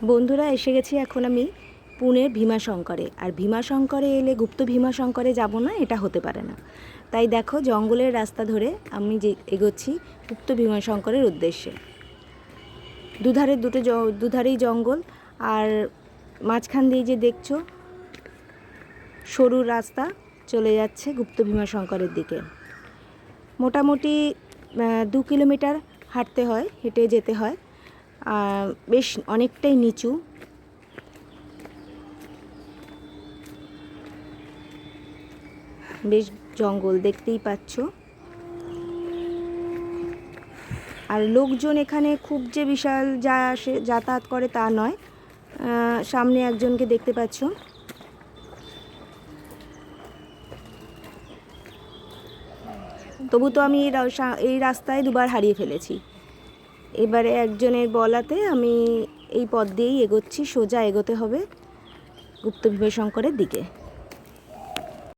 বন্ধুরা, এসে গেছি এখন আমি পুনের ভীমাশঙ্করে। আর ভীমাশঙ্করে এলে গুপ্ত ভীমাশঙ্করে যাব না, এটা হতে পারে না। তাই দেখো, জঙ্গলের রাস্তা ধরে আমি যে এগোচ্ছি গুপ্ত ভীমাশঙ্করের উদ্দেশ্যে। দুধারেই জঙ্গল, আর মাঝখান দিয়ে যে দেখছো সরু রাস্তা চলে যাচ্ছে গুপ্ত ভীমাশঙ্করের দিকে। মোটামুটি 2 কিলোমিটার হাঁটতে হয়, হেঁটে যেতে হয়। বেশ অনেকটাই নিচু। বেশ জঙ্গল দেখতেই পাচ্ছ। আর লোকজন এখানে খুব যে বিশাল যাতায়াত করে তা নয়। সামনে একজনকে দেখতে পাচ্ছ। তবু তো আমি এই রাস্তায় দুবার হারিয়ে ফেলেছি। এবারে একজনের বলাতে আমি এই পথ দিয়েই এগোচ্ছি। সোজা এগোতে হবে গুপ্ত ভীমাশঙ্করের দিকে।